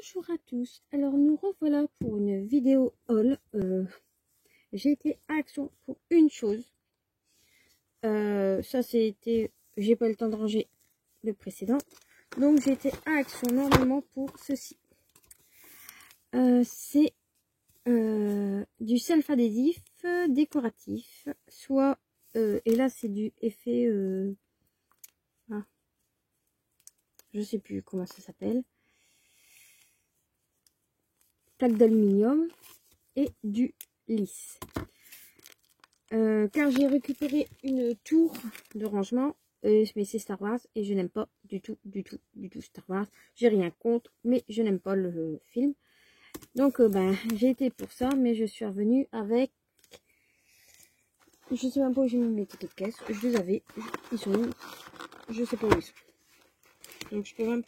Bonjour à tous, alors nous revoilà pour une vidéo haul. J'ai été à Action pour une chose. Ça c'était, j'ai pas eu le temps de ranger le précédent. Donc j'ai été à Action normalement pour ceci. C'est du self-adhésif décoratif. Soit, et là c'est du effet, je sais plus comment ça s'appelle. Plaque d'aluminium et du lisse. Car j'ai récupéré une tour de rangement, mais c'est Star Wars et je n'aime pas du tout Star Wars. J'ai rien contre, mais je n'aime pas le film. Donc j'ai été pour ça, mais je suis revenue avec, je sais même pas où j'ai mis mes tickets de caisse. Je les avais, ils sont où? Je sais pas où ils sont. Donc je peux même,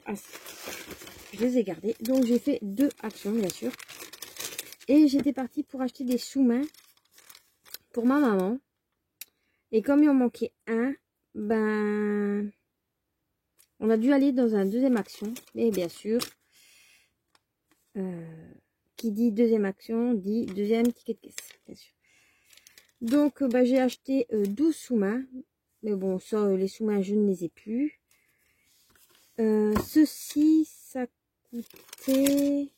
je les ai gardés. Donc j'ai fait 2 actions bien sûr. Et j'étais partie pour acheter des sous-mains pour ma maman. Et comme il en manquait un, on a dû aller dans un deuxième action. Et bien sûr, qui dit deuxième action, dit deuxième ticket de caisse, bien sûr. Donc, j'ai acheté 12 sous-mains. Mais bon, ça, les sous-mains, je ne les ai plus. Ceci, ça coûtait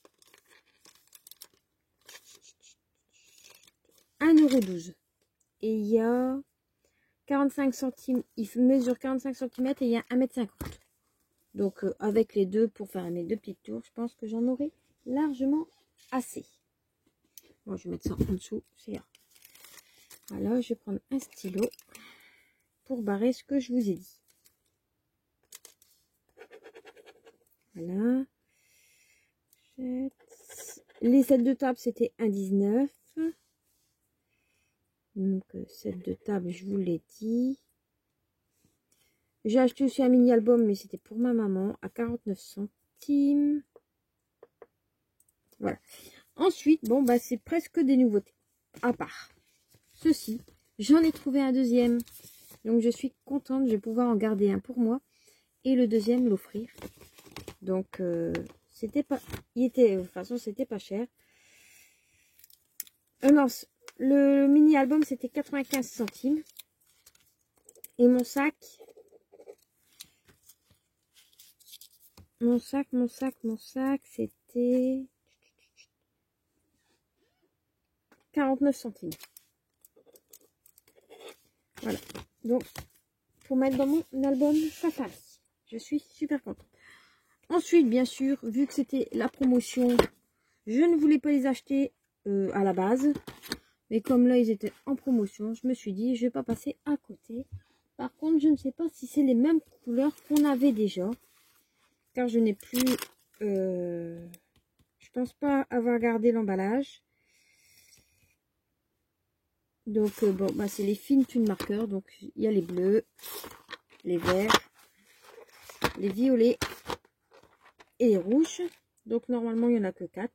1,12 €. Et il y a 45 centimes, il mesure 45 cm et il y a 1,50 m. Donc avec les deux pour faire mes 2 petites tours, je pense que j'en aurai largement assez. Bon, je vais mettre ça en dessous, c'est là. Voilà, je vais prendre un stylo pour barrer ce que je vous ai dit. Voilà. Les sets de table, c'était 1,19 €. Donc, set de table, je vous l'ai dit. J'ai acheté aussi un mini-album, mais c'était pour ma maman, à 49 centimes. Voilà. Ensuite, c'est presque des nouveautés. À part ceci, j'en ai trouvé un deuxième. Donc, je suis contente. Je vais pouvoir en garder un pour moi. Et le deuxième, l'offrir. Donc, c'était pas... Il était... De toute façon, c'était pas cher. Non, le mini-album, c'était 95 centimes. Et mon sac... Mon sac, c'était 49 centimes. Voilà. Donc, pour mettre dans mon album Safari. Je suis super contente. Ensuite, bien sûr, vu que c'était la promotion, je ne voulais pas les acheter à la base. Mais comme là, ils étaient en promotion, je me suis dit, je vais pas passer à côté. Par contre, je ne sais pas si c'est les mêmes couleurs qu'on avait déjà. Car je n'ai plus... je pense pas avoir gardé l'emballage. Donc, c'est les fines tunes marqueurs. Donc, il y a les bleus, les verts, les violets et les rouges. Donc, normalement, il n'y en a que 4.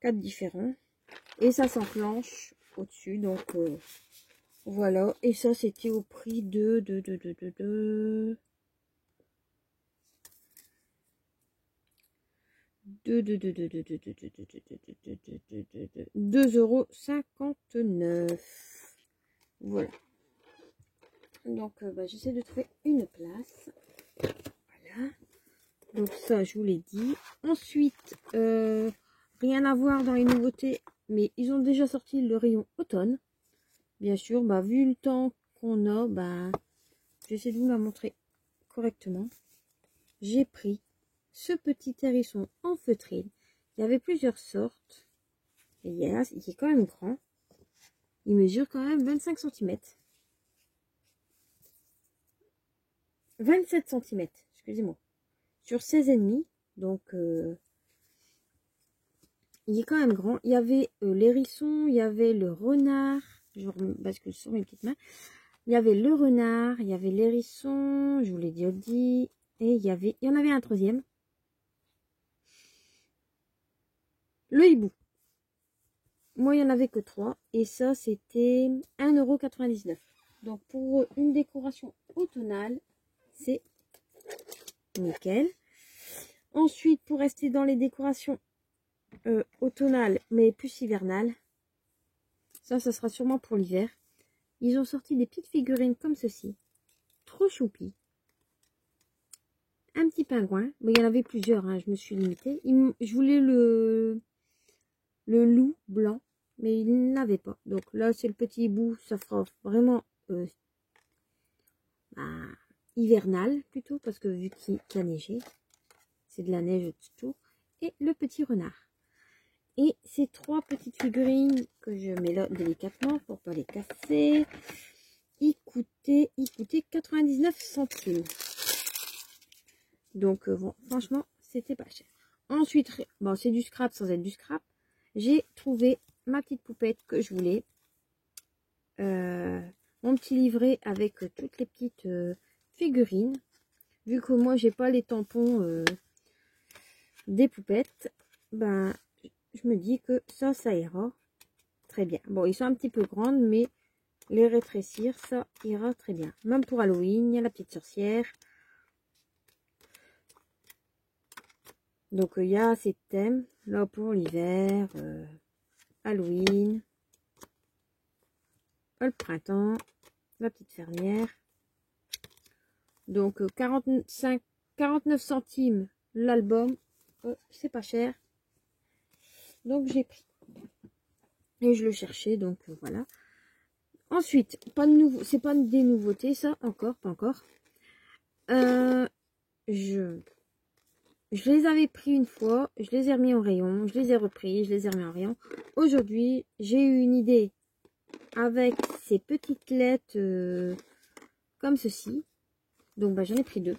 4 différents. Et ça s'enclenche au-dessus. Donc, voilà. Et ça, c'était au prix de 2,59 €. Voilà. Donc, j'essaie de trouver une place. Voilà. Donc, ça, je vous l'ai dit. Ensuite, rien à voir dans les nouveautés, mais ils ont déjà sorti le rayon automne. Bien sûr, vu le temps qu'on a, j'essaie de vous la montrer correctement. J'ai pris ce petit hérisson en feutrine. Il y avait plusieurs sortes. Et il est quand même grand. Il mesure quand même 25 cm. 27 cm, excusez-moi. Sur 16,5. Donc, il est quand même grand. Il y avait l'hérisson, il y avait le renard. Je bascule sur mes petites mains. Il y avait le renard, il y avait l'hérisson, je vous l'ai dit. Et il y en avait un troisième. Le hibou. Moi, il n'y en avait que 3. Et ça, c'était 1,99 €. Donc, pour une décoration automnale, c'est nickel. Ensuite, pour rester dans les décorations automnales, mais plus hivernales, ça sera sûrement pour l'hiver. Ils ont sorti des petites figurines comme ceci. Trop choupi. Un petit pingouin. Mais il y en avait plusieurs, hein, je me suis limitée. Je voulais le loup blanc, mais il n'avait pas. Donc là, c'est le petit hibou. Ça fera vraiment hivernal plutôt, parce que vu qu'il a neigé, c'est de la neige tout. Et le petit renard. Et ces trois petites figurines que je mets là délicatement pour pas les casser, ils coûtaient 99 centimes. Donc bon, franchement, c'était pas cher. Ensuite, bon, c'est du scrap sans être du scrap. J'ai trouvé ma petite poupette que je voulais. Mon petit livret avec toutes les petites figurines. Vu que moi, j'ai pas les tampons des poupettes, ben, je me dis que ça ira très bien. Bon, ils sont un petit peu grandes, mais les rétrécir, ça ira très bien. Même pour Halloween, il y a la petite sorcière. Donc, il y a ces thèmes, là, pour l'hiver, Halloween, le printemps, la petite fermière. Donc, 49 centimes l'album, c'est pas cher. Donc, j'ai pris. Et je le cherchais, donc voilà. Ensuite, pas de nouveau, c'est pas des nouveautés, ça, encore, pas encore. Je les avais pris une fois, je les ai remis en rayon, je les ai repris, je les ai remis en rayon. Aujourd'hui, j'ai eu une idée avec ces petites lettres comme ceci. Donc, bah, j'en ai pris deux.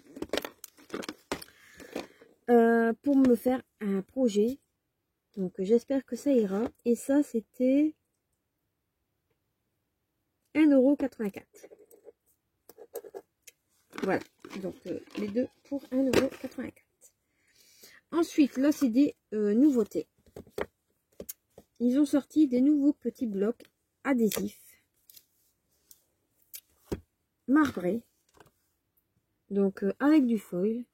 Pour me faire un projet. Donc, j'espère que ça ira. Et ça, c'était 1,84 €. Voilà. Donc, les deux pour 1,84 €. Ensuite, là, c'est des nouveautés. Ils ont sorti des nouveaux petits blocs adhésifs marbrés. Donc, avec du foil.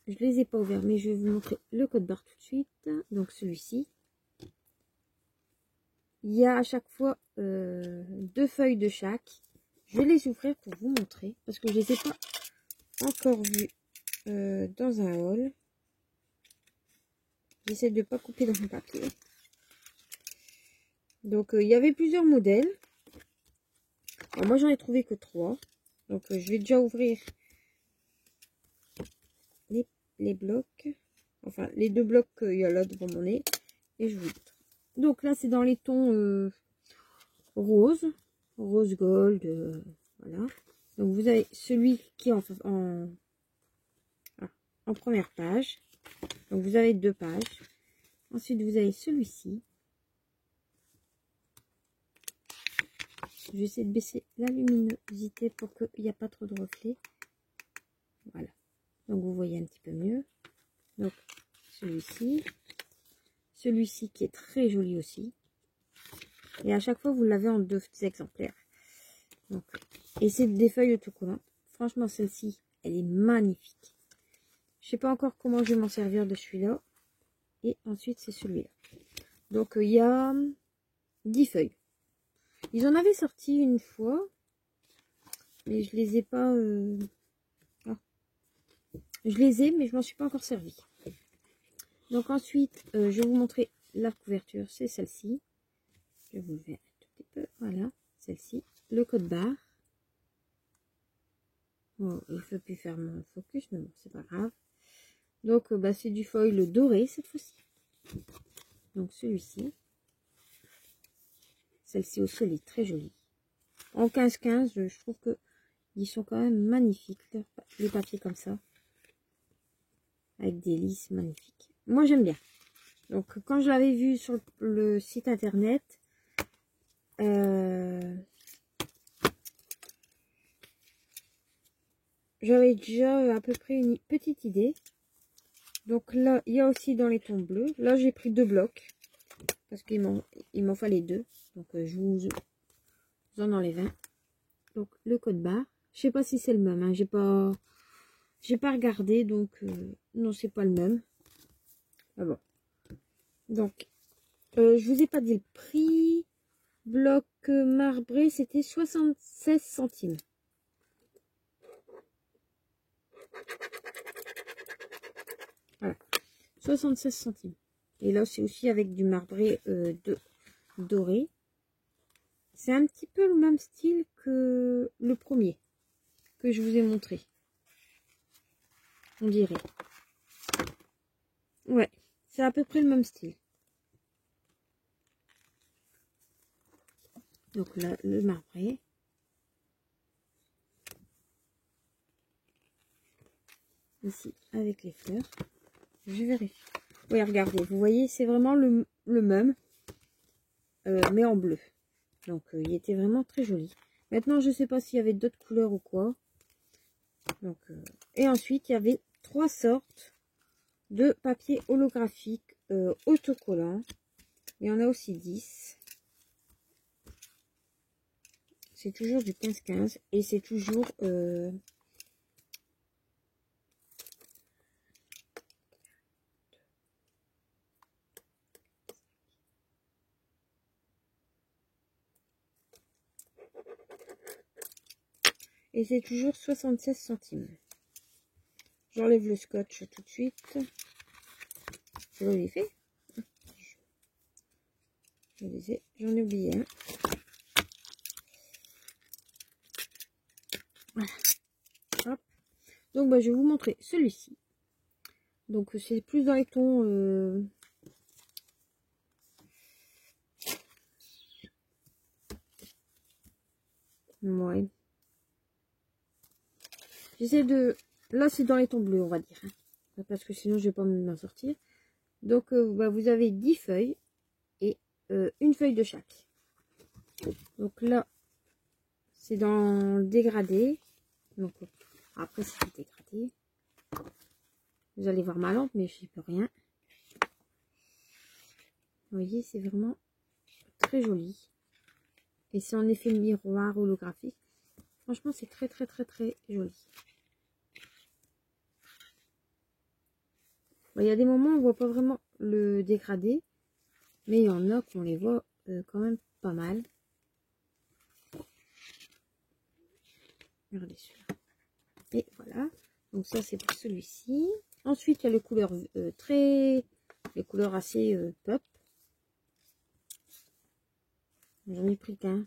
Je ne les ai pas ouverts, mais je vais vous montrer le code barre tout de suite. Donc, celui-ci. Il y a à chaque fois 2 feuilles de chaque. Je vais les ouvrir pour vous montrer. Parce que je ne les ai pas encore vus dans un haul. J'essaie de ne pas couper dans mon papier. Donc, il y avait plusieurs modèles. Alors, moi, j'en ai trouvé que 3. Donc, je vais déjà ouvrir les blocs. Enfin, les 2 blocs qu'il y a là devant mon nez. Et je vous montre. Donc, là, c'est dans les tons rose gold. Voilà. Donc, vous avez celui qui est en première page. Donc, vous avez 2 pages. Ensuite, vous avez celui-ci. Je vais essayer de baisser la luminosité pour qu'il n'y ait pas trop de reflets. Voilà. Donc, vous voyez un petit peu mieux. Donc, celui-ci. Celui-ci qui est très joli aussi. Et à chaque fois, vous l'avez en 2 exemplaires. Donc, et c'est des feuilles autocollantes. Franchement, celle-ci, elle est magnifique. Je sais pas encore comment je vais m'en servir de celui-là. Et ensuite, c'est celui-là. Donc, il y a 10 feuilles. Ils en avaient sorti une fois. Mais je les ai pas... Je les ai, mais je m'en suis pas encore servi. Donc, ensuite, je vais vous montrer la couverture. C'est celle-ci. Je vais vous lever un tout petit peu. Voilà, celle-ci. Le code barre. Bon, il ne faut plus faire mon focus, mais bon, c'est pas grave. Donc, bah, c'est du foil doré cette fois-ci. Donc, celui-ci. Celle-ci au solide, très jolie. En 15-15, je trouve que ils sont quand même magnifiques. Les papiers comme ça. Avec des lisses magnifiques. Moi, j'aime bien. Donc, quand je l'avais vu sur le site internet, j'avais déjà à peu près une petite idée. Donc là, il y a aussi dans les tons bleus. Là, j'ai pris 2 blocs. Parce qu'il m'en fallait 2. Donc, je vous en enlève un. Donc, le code barre. Je sais pas si c'est le même. Hein. J'ai pas regardé. Donc, non, c'est pas le même. Ah bon. Donc, je vous ai pas dit le prix. Bloc marbré, c'était 76 centimes. Voilà, 76 centimes. Et là, c'est aussi avec du marbré doré. C'est un petit peu le même style que le premier que je vous ai montré. On dirait. Ouais, c'est à peu près le même style. Donc là, le marbré. Ici, avec les fleurs. Je vérifie. Oui, regardez, vous voyez, c'est vraiment le même, mais en bleu. Donc, il était vraiment très joli. Maintenant, je ne sais pas s'il y avait d'autres couleurs ou quoi. Donc, et ensuite, il y avait 3 sortes de papier holographique autocollant. Il y en a aussi 10. C'est toujours du 15-15 et c'est toujours... et c'est toujours 76 centimes. J'enlève le scotch tout de suite. Je l'ai fait. J'en ai oublié un. Voilà. Hop. Donc bah, je vais vous montrer celui-ci. Donc c'est plus dans les tons... Ouais. J'essaie de... Là c'est dans les tons bleus on va dire. Hein. Parce que sinon je vais pas m'en sortir. Donc bah, vous avez 10 feuilles. Et une feuille de chaque. Donc là c'est dans le dégradé. Donc après c'est dégradé. Vous allez voir ma lampe mais je n'y peux rien. Vous voyez c'est vraiment très joli. Et c'est en effet miroir holographique. Franchement c'est très joli. Bon, il y a des moments où on voit pas vraiment le dégradé. Mais il y en a qu'on les voit quand même pas mal. Regardez celui-là. Et voilà. Donc ça c'est pour celui-ci. Ensuite il y a les couleurs les couleurs assez pop. J'en ai pris qu'un.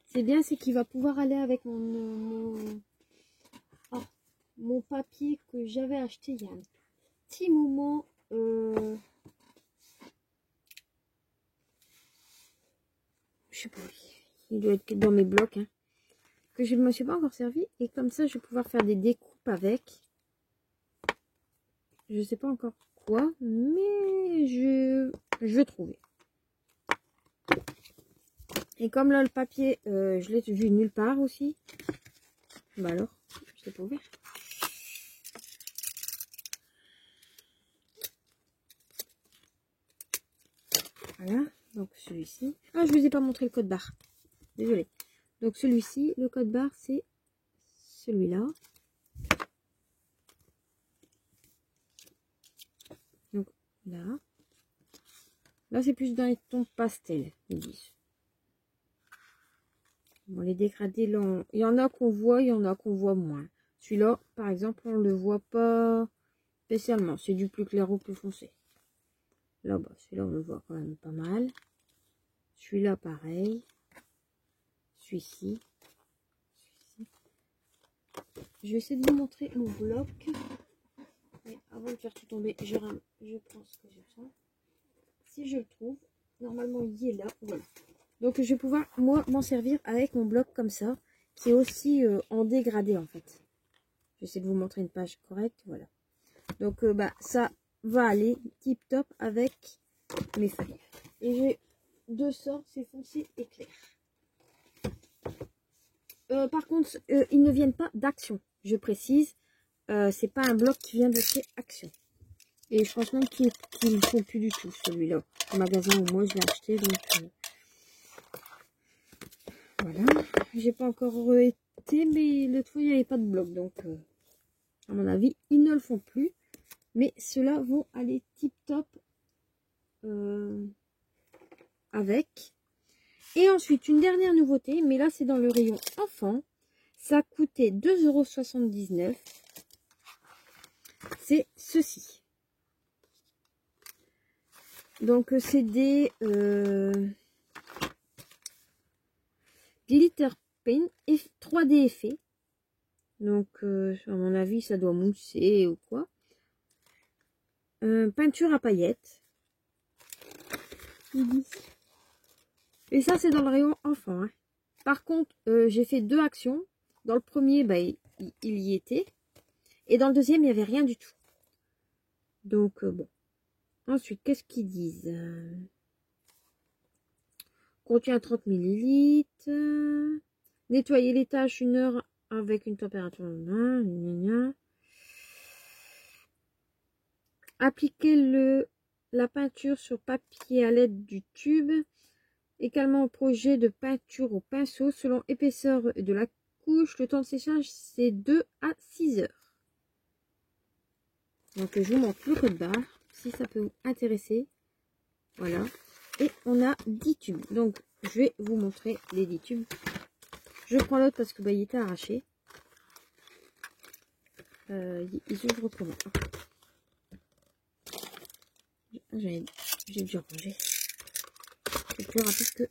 C'est bien, c'est qu'il va pouvoir aller avec mon papier que j'avais acheté il y a un petit moment. Je sais pas, il doit être dans mes blocs. Hein, que je ne me suis pas encore servi. Et comme ça, je vais pouvoir faire des découpes avec. Je sais pas encore quoi, mais je vais trouver. Et comme là, le papier, je l'ai vu nulle part aussi. Bah alors, je l'ai pas ouvert. Voilà, donc celui-ci. Ah, je ne vous ai pas montré le code barre. Désolée. Donc celui-ci, le code barre, c'est celui-là. Donc là. Là, c'est plus dans les tons pastel, ils disent. Bon, les dégradés, là, il y en a qu'on voit, il y en a qu'on voit moins. Celui-là, par exemple, on ne le voit pas spécialement. C'est du plus clair au plus foncé. Là, bah, celui-là, on le voit quand même pas mal. Celui-là, pareil. Celui-ci. Je vais essayer de vous montrer mon bloc. Mais avant de faire tout tomber, je prends ce que j'ai besoin. Si je le trouve, normalement, il est là. Voilà. Donc, je vais pouvoir, moi, m'en servir avec mon bloc comme ça, qui est aussi en dégradé, en fait. J'essaie de vous montrer une page correcte. Voilà. Donc, bah, ça va aller tip top avec mes feuilles. Et j'ai deux sortes, c'est foncé et clair. Par contre, ils ne viennent pas d'Action, je précise. C'est pas un bloc qui vient de chez Action. Et je pense même qu'il ne faut plus du tout celui-là. Au magasin où moi je l'ai acheté, donc voilà. J'ai pas encore été, mais l'autre fois il n'y avait pas de bloc, donc À mon avis, ils ne le font plus. Mais ceux-là vont aller tip top avec. Et ensuite, une dernière nouveauté, mais là, c'est dans le rayon enfant. Ça coûtait 2,79 €. C'est ceci. Donc, c'est des glitter pen et 3D effet. Donc, à mon avis, ça doit mousser ou quoi. Peinture à paillettes. Et ça, c'est dans le rayon enfant. Hein. Par contre, j'ai fait 2 actions. Dans le premier, bah, il y était. Et dans le deuxième, il n'y avait rien du tout. Donc, bon. Ensuite, qu'est-ce qu'ils disent? Contient 30 ml. Nettoyer les taches 1 heure avec une température. Appliquer la peinture sur papier à l'aide du tube. Également au projet de peinture au pinceau selon épaisseur de la couche. Le temps de séchage, c'est 2 à 6 heures. Donc, je vous montre le code barre si ça peut vous intéresser. Voilà. Et on a 10 tubes. Donc, je vais vous montrer les 10 tubes. Je prends l'autre parce que bah, il était arraché. Il ouvre comment? J'ai dû ranger. C'est plus rapide que...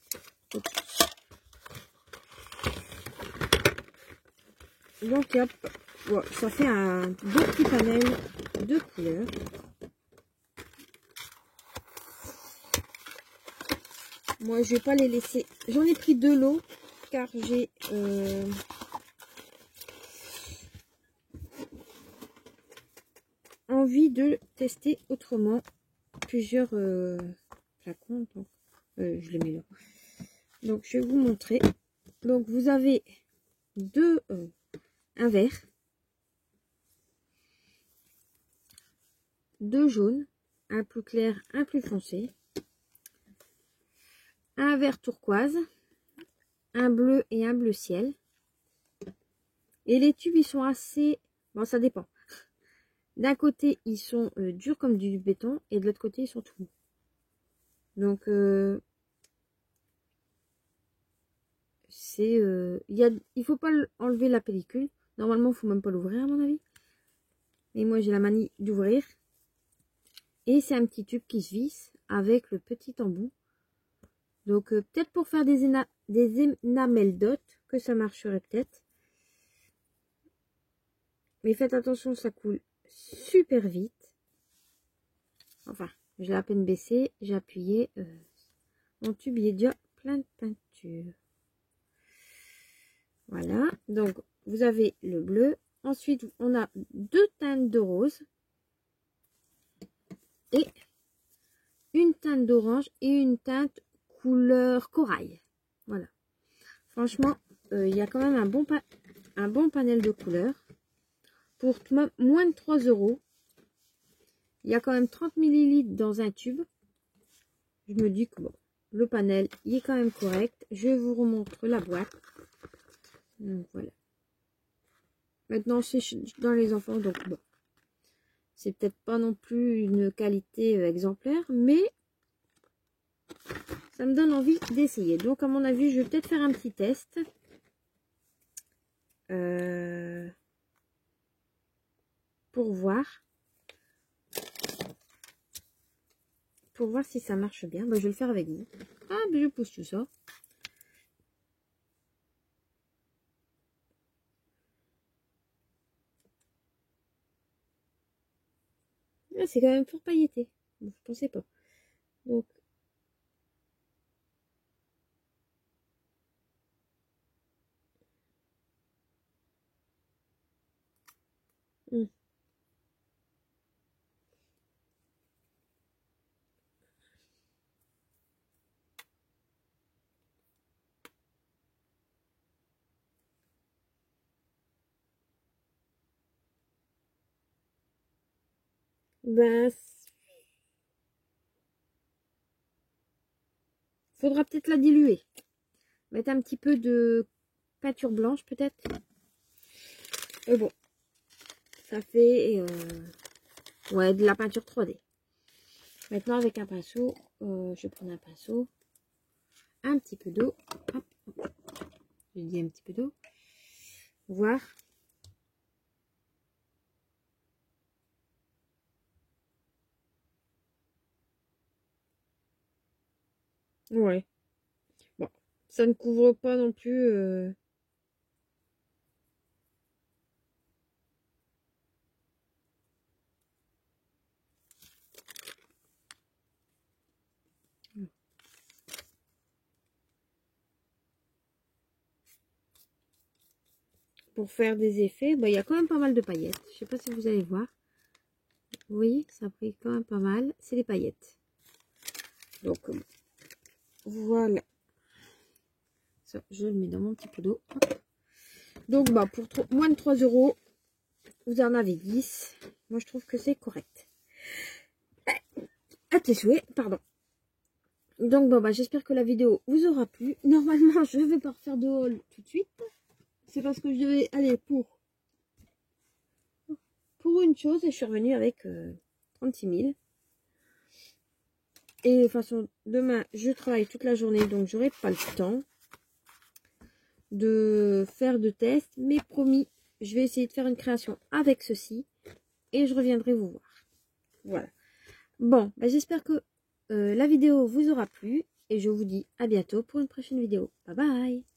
Donc, hop. Voilà, ça fait un beau petit panel de couleurs. Moi, je vais pas les laisser. J'en ai pris 2 lots car j'ai envie de tester autrement plusieurs flacons. Donc, je les mets là. Donc, je vais vous montrer. Donc, vous avez un vert, 2 jaunes, un plus clair, un plus foncé, un vert turquoise, un bleu et un bleu ciel. Et les tubes, ils sont assez... Bon, ça dépend. D'un côté, ils sont durs comme du béton et de l'autre côté, ils sont tout mous. Donc, il faut pas enlever la pellicule. Normalement, il faut même pas l'ouvrir à mon avis. Mais moi, j'ai la manie d'ouvrir. Et c'est un petit tube qui se visse avec le petit embout. Donc, peut-être pour faire des enamels dot, que ça marcherait peut-être. Mais faites attention, ça coule super vite. Enfin, je l'ai à peine baissé, j'ai appuyé. Mon tube, il est déjà plein de peinture. Voilà, donc vous avez le bleu. Ensuite, on a 2 teintes de rose. Et une teinte d'orange et une teinte couleur corail. Voilà. Franchement, il y a quand même un bon panel de couleurs. Pour moins de 3 €. Il y a quand même 30 ml dans un tube. Je me dis que bon, le panel, il est quand même correct. Je vous remontre la boîte. Donc voilà. Maintenant, c'est dans les enfants, donc bon. C'est peut-être pas non plus une qualité exemplaire, mais ça me donne envie d'essayer. Donc, à mon avis, je vais peut-être faire un petit test. Pour voir. Pour voir si ça marche bien. Ben, je vais le faire avec vous. Ah, ben, je pousse tout ça. Ah, c'est quand même fort pailleté. Bon, je pensais pas. Donc, ben, faudra peut-être la diluer. Mettre un petit peu de peinture blanche, peut-être. Bon, ça fait ouais, de la peinture 3D. Maintenant, avec un pinceau, je vais prendre un pinceau, un petit peu d'eau. Je dis un petit peu d'eau. Voir. Ouais. Bon, ça ne couvre pas non plus. Pour faire des effets, bah, il y a quand même pas mal de paillettes. Je sais pas si vous allez voir. Oui, ça a pris quand même pas mal. C'est les paillettes. Donc, voilà. Ça, je le mets dans mon petit pot d'eau. Donc, bah, pour moins de 3 €, vous en avez 10. Moi, je trouve que c'est correct. À tes souhaits, pardon. Donc, bon, bah, j'espère que la vidéo vous aura plu. Normalement, je ne vais pas refaire de haul tout de suite. C'est parce que je devais aller pour une chose et je suis revenue avec 36 000. Et de toute façon, demain, je travaille toute la journée, donc j'aurai pas le temps de faire de tests. Mais promis, je vais essayer de faire une création avec ceci et je reviendrai vous voir. Voilà. Bon, bah, j'espère que la vidéo vous aura plu et je vous dis à bientôt pour une prochaine vidéo. Bye bye!